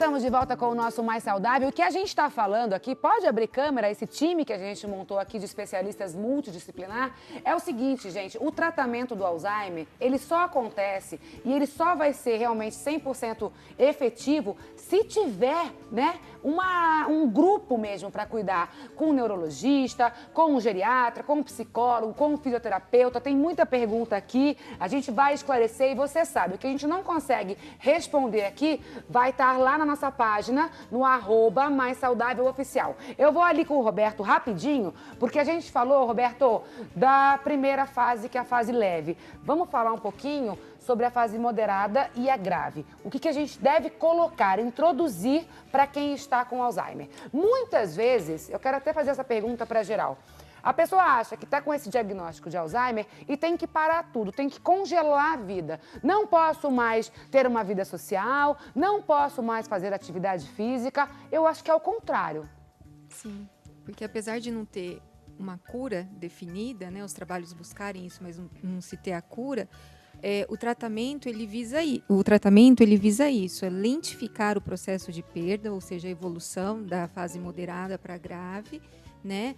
estamos de volta com o nosso Mais Saudável. O que a gente está falando aqui, pode abrir câmera, esse time que a gente montou aqui de especialistas multidisciplinar, é o seguinte, gente, o tratamento do Alzheimer, ele só acontece e ele só vai ser realmente 100% efetivo se tiver, né, um grupo mesmo para cuidar, com um neurologista, com um geriatra, com um psicólogo, com um fisioterapeuta. Tem muita pergunta aqui, a gente vai esclarecer e você sabe, o que a gente não consegue responder aqui vai estar lá na nossa página, no @maissaudáveloficial. Eu vou ali com o Roberto rapidinho, porque a gente falou, Roberto, da primeira fase, que é a fase leve. Vamos falar um pouquinho sobre a fase moderada e a grave. O que a gente deve colocar, introduzir para quem está com Alzheimer? Muitas vezes, eu quero até fazer essa pergunta para geral. A pessoa acha que está com esse diagnóstico de Alzheimer e tem que parar tudo, tem que congelar a vida. Não posso mais ter uma vida social, não posso mais fazer atividade física. Eu acho que é o contrário. Sim, porque apesar de não ter uma cura definida, né, os trabalhos buscarem isso, mas não se ter a cura, o tratamento ele visa isso, é lentificar o processo de perda, ou seja, a evolução da fase moderada para grave, né?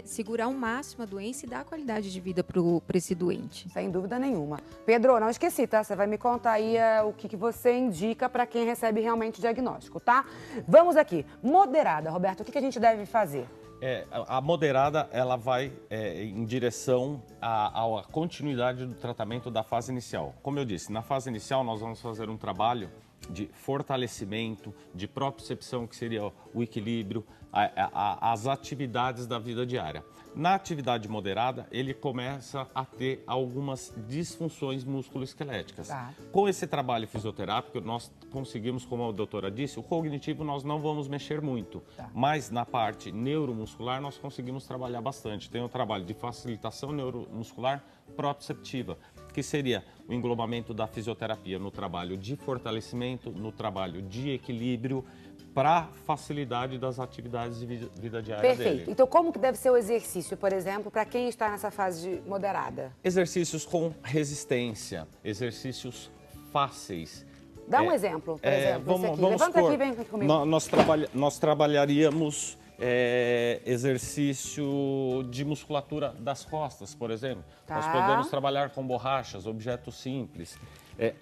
Segurar ao máximo a doença e dar qualidade de vida para esse doente. Sem dúvida nenhuma. Pedro, não esqueci, tá? Você vai me contar aí o que você indica para quem recebe realmente o diagnóstico, tá? Vamos aqui. Moderada, Roberto, o que a gente deve fazer? A moderada, ela vai em direção à continuidade do tratamento da fase inicial. Como eu disse, na fase inicial nós vamos fazer um trabalho de fortalecimento, de propriocepção, que seria o equilíbrio, as atividades da vida diária. Na atividade moderada, ele começa a ter algumas disfunções musculoesqueléticas. Tá. Com esse trabalho fisioterápico, nós conseguimos, como a doutora disse, o cognitivo nós não vamos mexer muito, tá, mas na parte neuromuscular nós conseguimos trabalhar bastante. Tem o trabalho de facilitação neuromuscular proprioceptiva, que seria o englobamento da fisioterapia no trabalho de fortalecimento, no trabalho de equilíbrio, para facilidade das atividades de vida diária dele. Perfeito. Então, como que deve ser o exercício, por exemplo, para quem está nessa fase moderada? Exercícios com resistência, exercícios fáceis. Dá um exemplo, por exemplo, esse aqui. Levanta aqui e vem aqui comigo. Nós trabalharíamos exercício de musculatura das costas, por exemplo. Tá. Nós podemos trabalhar com borrachas, objetos simples.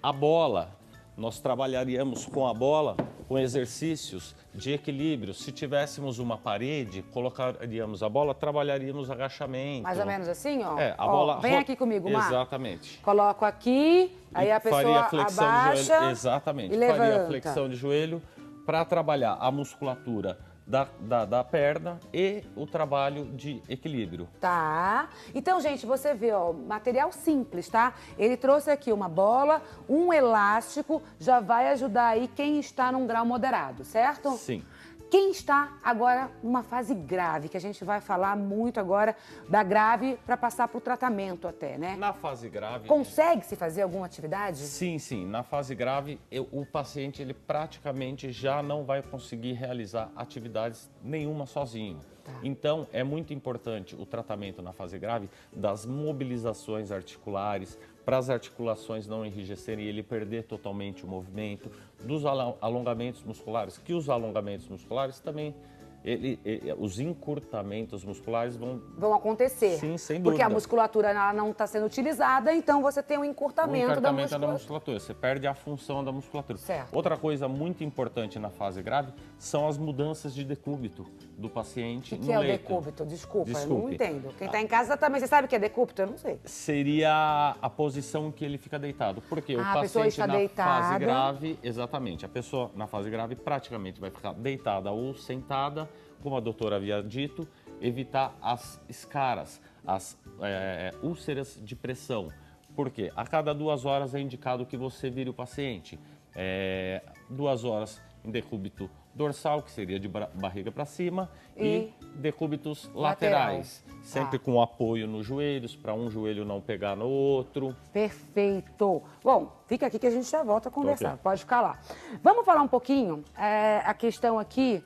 A bola, nós trabalharíamos com a bola com exercícios de equilíbrio. Se tivéssemos uma parede, colocaríamos a bola, trabalharíamos agachamento. Mais ou menos assim, ó. A bola... Vem aqui comigo, Mar. Exatamente. Coloco aqui, aí a pessoa faria flexão abaixa de joelho. Exatamente. E levanta. Faria flexão de joelho para trabalhar a musculatura da perna e o trabalho de equilíbrio. Tá. Então, gente, você vê, ó, material simples, tá? Ele trouxe aqui uma bola, um elástico, já vai ajudar aí quem está num grau moderado, certo? Sim. Quem está agora numa fase grave, que a gente vai falar muito agora da grave para passar para o tratamento até, né? Na fase grave... Consegue-se fazer alguma atividade? Sim, sim. Na fase grave, o paciente ele praticamente já não vai conseguir realizar atividades nenhuma sozinho. Tá. Então, é muito importante o tratamento na fase grave das mobilizações articulares, para as articulações não enrijecerem e ele perder totalmente o movimento, dos alongamentos musculares, que os alongamentos musculares também, os encurtamentos musculares vão acontecer. Sim, sem dúvida. Porque a musculatura ela não está sendo utilizada, então você tem um encurtamento da musculatura. Você perde a função da musculatura. Certo. Outra coisa muito importante na fase grave são as mudanças de decúbito do paciente no leito. O que é o decúbito? Desculpa, eu não Desculpe. entendo. Quem está em casa também, você sabe o que é decúbito? Eu não sei. Seria a posição que ele fica deitado. Porque o a pessoa paciente está na deitada. fase grave, exatamente, a pessoa na fase grave praticamente vai ficar deitada ou sentada, como a doutora havia dito, evitar as escaras, as úlceras de pressão. Porque a cada 2 horas é indicado que você vire o paciente. 2 horas em decúbito dorsal, que seria de barriga para cima, e decúbitos laterais. Sempre com apoio nos joelhos, para um joelho não pegar no outro. Perfeito. Bom, fica aqui que a gente já volta a conversar. Okay. Pode ficar lá. Vamos falar um pouquinho, a questão aqui,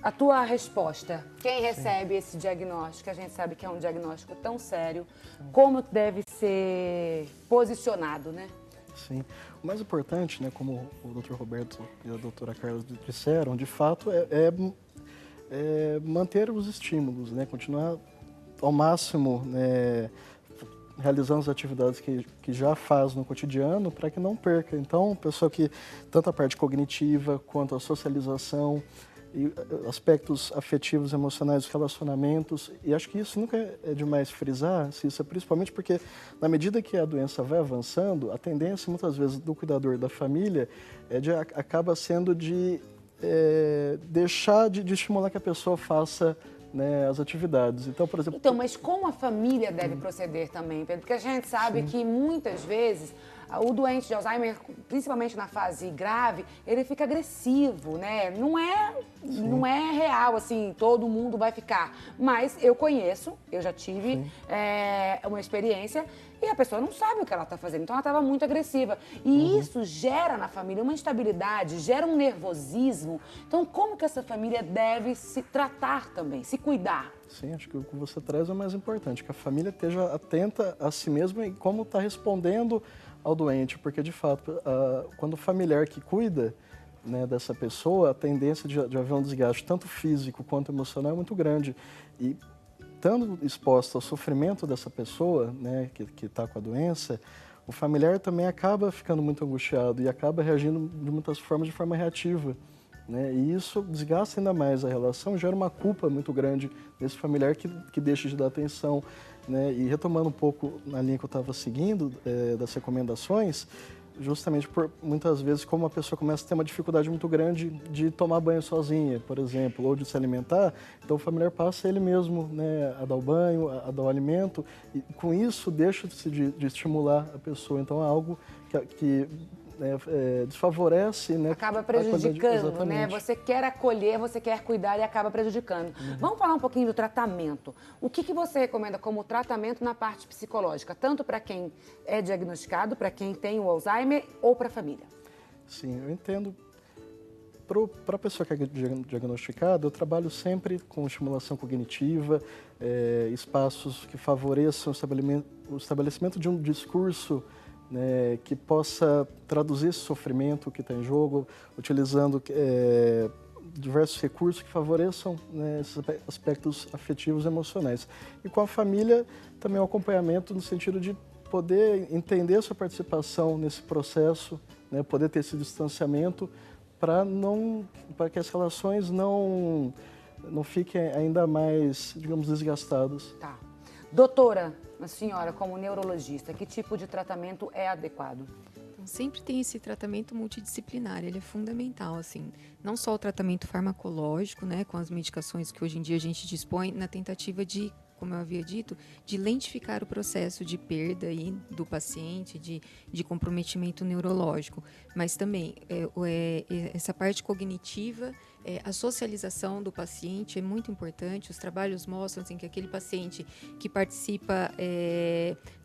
a tua resposta. Quem recebe esse diagnóstico, a gente sabe que é um diagnóstico tão sério, como deve ser posicionado, né? Sim. O mais importante, né, como o Dr. Roberto e a doutora Carla disseram, de fato, é manter os estímulos, né, continuar ao máximo, né, realizando as atividades que já faz no cotidiano para que não perca. Então, pessoal que tanto a parte cognitiva quanto a socialização e aspectos afetivos, emocionais, relacionamentos, e acho que isso nunca é demais frisar, Cissa, principalmente porque na medida que a doença vai avançando, a tendência muitas vezes do cuidador da família acaba sendo de deixar de estimular que a pessoa faça, né, as atividades. Então, por exemplo... Então, mas como a família deve proceder também, Pedro? Porque a gente sabe que muitas vezes o doente de Alzheimer, principalmente na fase grave, ele fica agressivo, né? Não é real, assim, todo mundo vai ficar. Mas eu conheço, eu já tive uma experiência e a pessoa não sabe o que ela está fazendo. Então, ela estava muito agressiva. E isso gera na família uma instabilidade, gera um nervosismo. Então, como que essa família deve se tratar também, se cuidar? Sim, acho que o que você traz é o mais importante, que a família esteja atenta a si mesma e como está respondendo ao doente, porque de fato, quando o familiar que cuida, né, dessa pessoa, a tendência de haver um desgaste tanto físico quanto emocional é muito grande. E estando exposto ao sofrimento dessa pessoa, né, que está com a doença, o familiar também acaba ficando muito angustiado e acaba reagindo de muitas formas de forma reativa. Né? E isso desgasta ainda mais a relação, gera uma culpa muito grande nesse familiar que deixa de dar atenção. Né? E retomando um pouco na linha que eu estava seguindo, das recomendações, justamente por muitas vezes como a pessoa começa a ter uma dificuldade muito grande de tomar banho sozinha, por exemplo, ou de se alimentar, então o familiar passa ele mesmo, né, a dar o banho, a dar o alimento, e com isso deixa-se de estimular a pessoa. Então é algo que desfavorece, né? Acaba prejudicando, né? Exatamente. Você quer acolher, você quer cuidar e acaba prejudicando. Vamos falar um pouquinho do tratamento. O que você recomenda como tratamento na parte psicológica, tanto para quem é diagnosticado, para quem tem o Alzheimer ou para a família? Sim, eu entendo. Para a pessoa que é diagnosticada, eu trabalho sempre com estimulação cognitiva, espaços que favoreçam o estabelecimento de um discurso, né, que possa traduzir esse sofrimento que está em jogo, utilizando diversos recursos que favoreçam, né, esses aspectos afetivos e emocionais. E com a família, também o acompanhamento no sentido de poder entender a sua participação nesse processo, né, poder ter esse distanciamento para que as relações não fiquem ainda mais, digamos, desgastadas. Tá. Doutora, a senhora, como neurologista, que tipo de tratamento é adequado? Então, sempre tem esse tratamento multidisciplinar, ele é fundamental, assim. Não só o tratamento farmacológico, né, com as medicações que hoje em dia a gente dispõe, na tentativa de, como eu havia dito, de lentificar o processo de perda aí do paciente, de comprometimento neurológico. Mas também essa parte cognitiva, a socialização do paciente é muito importante. Os trabalhos mostram assim, que aquele paciente que participa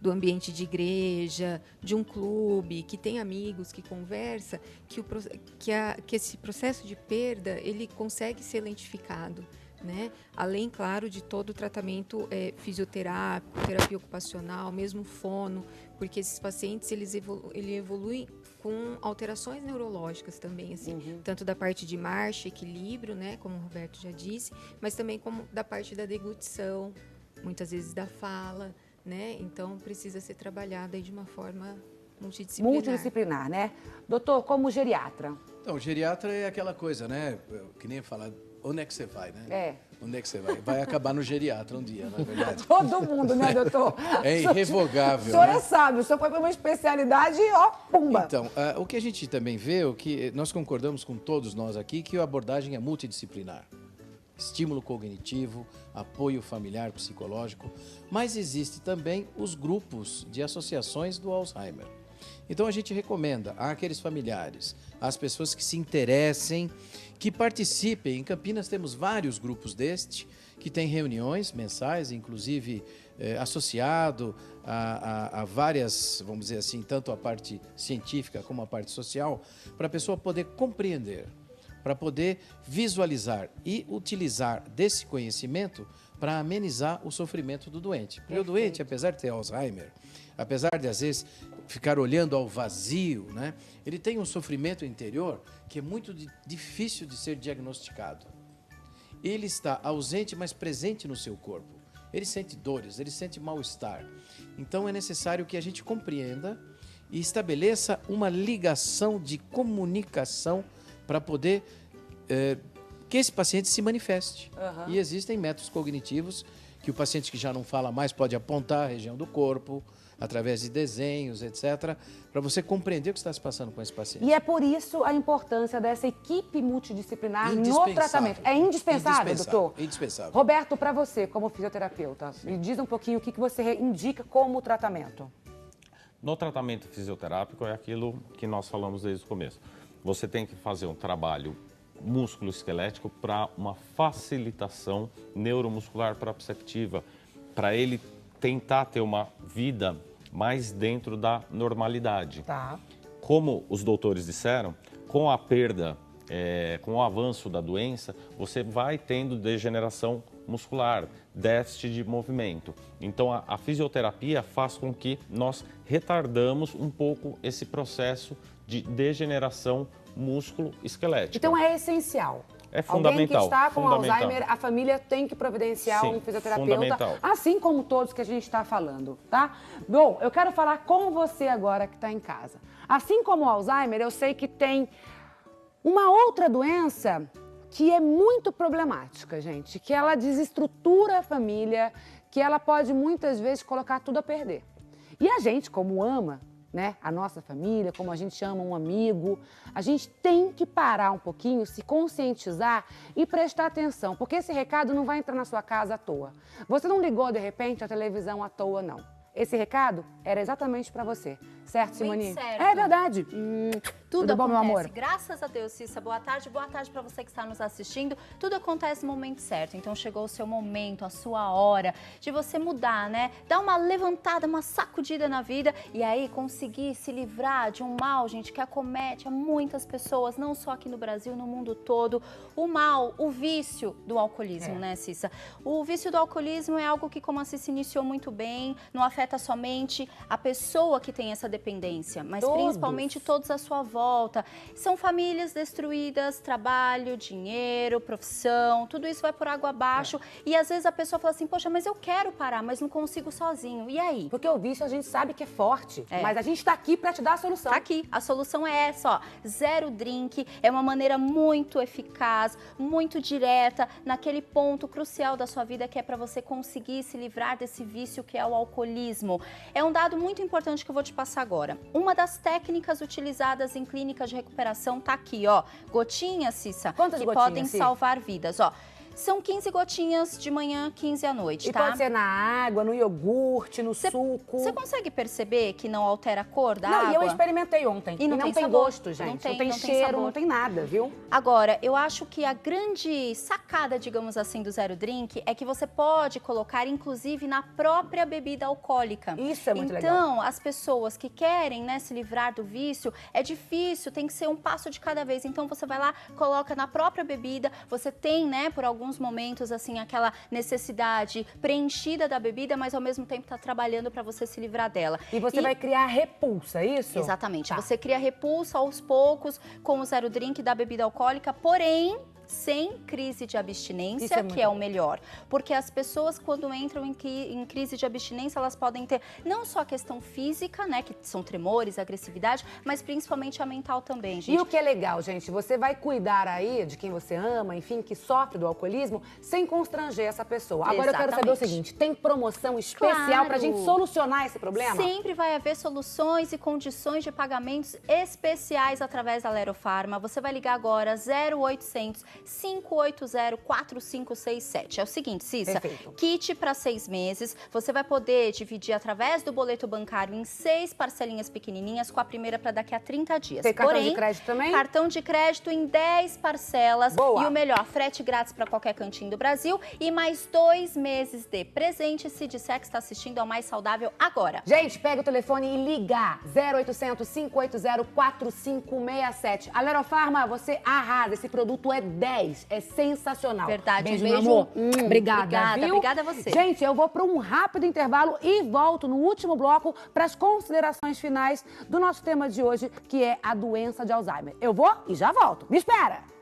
do ambiente de igreja, de um clube, que tem amigos, que conversa, que esse processo de perda ele consegue ser lentificado. Né? Além, claro, de todo o tratamento fisioterápico, terapia ocupacional, mesmo fono, porque esses pacientes eles evoluem com alterações neurológicas também, assim, tanto da parte de marcha, equilíbrio, né, como o Roberto já disse, mas também como da parte da deglutição, muitas vezes da fala, né? Então precisa ser trabalhada aí de uma forma multidisciplinar. Multidisciplinar, né? Doutor, como geriatra? Então, o geriatra é aquela coisa, né? Que nem falar, onde é que você vai, né? Onde é que você vai? Vai acabar no geriatra um dia, na verdade. Todo mundo, né, doutor? É irrevogável. O senhor né? sabe, o senhor foi para uma especialidade e ó, pumba. Então, o que a gente também vê, o que nós concordamos com todos nós aqui, que a abordagem é multidisciplinar. Estímulo cognitivo, apoio familiar, psicológico, mas existe também os grupos de associações do Alzheimer. Então a gente recomenda àqueles familiares, às pessoas que se interessem, que participem. Em Campinas temos vários grupos que têm reuniões mensais, inclusive associado a várias, vamos dizer assim, tanto a parte científica como a parte social, para a pessoa poder compreender, para poder visualizar e utilizar desse conhecimento para amenizar o sofrimento do doente. Porque o doente, apesar de ter Alzheimer, apesar de às vezes ficar olhando ao vazio, né, ele tem um sofrimento interior que é muito difícil de ser diagnosticado. Ele está ausente, mas presente no seu corpo. Ele sente dores, ele sente mal-estar. Então é necessário que a gente compreenda e estabeleça uma ligação de comunicação para poder que esse paciente se manifeste. E existem métodos cognitivos que o paciente que já não fala mais pode apontar a região do corpo, através de desenhos, etc., para você compreender o que está se passando com esse paciente. E é por isso a importância dessa equipe multidisciplinar no tratamento. É indispensável, doutor? Indispensável. Roberto, para você, como fisioterapeuta, me diz um pouquinho o que você indica como tratamento. No tratamento fisioterápico é aquilo que nós falamos desde o começo. Você tem que fazer um trabalho músculo-esquelético para uma facilitação neuromuscular proprioceptiva, para ele tentar ter uma vida mais dentro da normalidade. Tá. Como os doutores disseram, com a perda, com o avanço da doença, você vai tendo degeneração muscular, déficit de movimento. Então, a fisioterapia faz com que nós retardamos um pouco esse processo de degeneração músculo-esquelética. Então, é essencial. É fundamental. Alguém que está com fundamental. Alzheimer, a família tem que providenciar um fisioterapeuta, fundamental. assim como todos que a gente está falando, tá? Bom, eu quero falar com você agora que está em casa. Assim como o Alzheimer, eu sei que tem uma outra doença que é muito problemática, gente, que ela desestrutura a família, que ela pode muitas vezes colocar tudo a perder. E a gente, como ama, né, a nossa família, como a gente ama um amigo, a gente tem que parar um pouquinho, se conscientizar e prestar atenção, porque esse recado não vai entrar na sua casa à toa. Você não ligou, de repente, a televisão à toa, não. Esse recado era exatamente para você. Certo, Simone? Certo. É verdade. Tudo bom, acontece. meu amor? Graças a Deus, Cissa. Boa tarde para você que está nos assistindo. Tudo acontece no momento certo. Então chegou o seu momento, a sua hora de você mudar, né? Dar uma levantada, uma sacudida na vida e aí conseguir se livrar de um mal, gente, que acomete a muitas pessoas, não só aqui no Brasil, no mundo todo. O mal, o vício do alcoolismo, né, Cissa? O vício do alcoolismo é algo que, como a Cissa iniciou muito bem, não afeta somente a pessoa que tem essa dependência, mas principalmente todos à sua volta. São famílias destruídas, trabalho, dinheiro, profissão, tudo isso vai por água abaixo. E às vezes a pessoa fala assim, poxa, mas eu quero parar, mas não consigo sozinho. E aí? Porque o vício a gente sabe que é forte, mas a gente tá aqui para te dar a solução. Tá aqui, a solução é essa, ó, Zero Drink, é uma maneira muito eficaz, muito direta, naquele ponto crucial da sua vida que é para você conseguir se livrar desse vício que é o alcoolismo. É um dado muito importante que eu vou te passar agora. Uma das técnicas utilizadas em clínicas de recuperação tá aqui, ó. Gotinhas, Cissa, Quantas que gotinhas, podem salvar vidas, ó. São 15 gotinhas de manhã, 15 à noite, e tá? pode ser na água, no iogurte, no suco. Você consegue perceber que não altera a cor da água? Não, e eu experimentei ontem. E não tem gosto, sabor, gente. não tem cheiro, sabor. não tem nada, viu? Agora, eu acho que a grande sacada, digamos assim, do Zero Drink é que você pode colocar, inclusive, na própria bebida alcoólica. Isso é muito legal. Então, as pessoas que querem, né, se livrar do vício, é difícil, tem que ser um passo de cada vez. Então, você vai lá, coloca na própria bebida, você tem, né, por alguns momentos, assim, aquela necessidade preenchida da bebida, mas ao mesmo tempo está trabalhando para você se livrar dela. E você vai criar repulsa, é isso? Exatamente. Você cria repulsa aos poucos com o Zero Drink da bebida alcoólica, porém sem crise de abstinência, que é o melhor. Porque as pessoas, quando entram em crise de abstinência, elas podem ter não só a questão física, né, que são tremores, agressividade, mas principalmente a mental também, gente. E o que é legal, gente, você vai cuidar aí de quem você ama, enfim, que sofre do alcoolismo, sem constranger essa pessoa. Agora eu quero saber o seguinte, tem promoção especial pra gente solucionar esse problema? Sempre vai haver soluções e condições de pagamentos especiais através da Lerofarma. Você vai ligar agora 0800 580 4567. É o seguinte, Cissa, kit para 6 meses, você vai poder dividir através do boleto bancário em 6 parcelinhas pequenininhas, com a primeira para daqui a 30 dias. Tem cartão de crédito também? Cartão de crédito em 10 parcelas. Boa. E o melhor, frete grátis para qualquer cantinho do Brasil e mais 2 meses de presente se disser que está assistindo ao Mais Saudável agora. Gente, pega o telefone e liga 0800 580 4567. A Lerofarma, você arrasa, esse produto é 10. 10 é sensacional. Verdade, Beijo, um meu beijo. amor. Obrigada, viu? Obrigada a você. Gente, eu vou para um rápido intervalo e volto no último bloco para as considerações finais do nosso tema de hoje, que é a doença de Alzheimer. Eu vou e já volto. Me espera!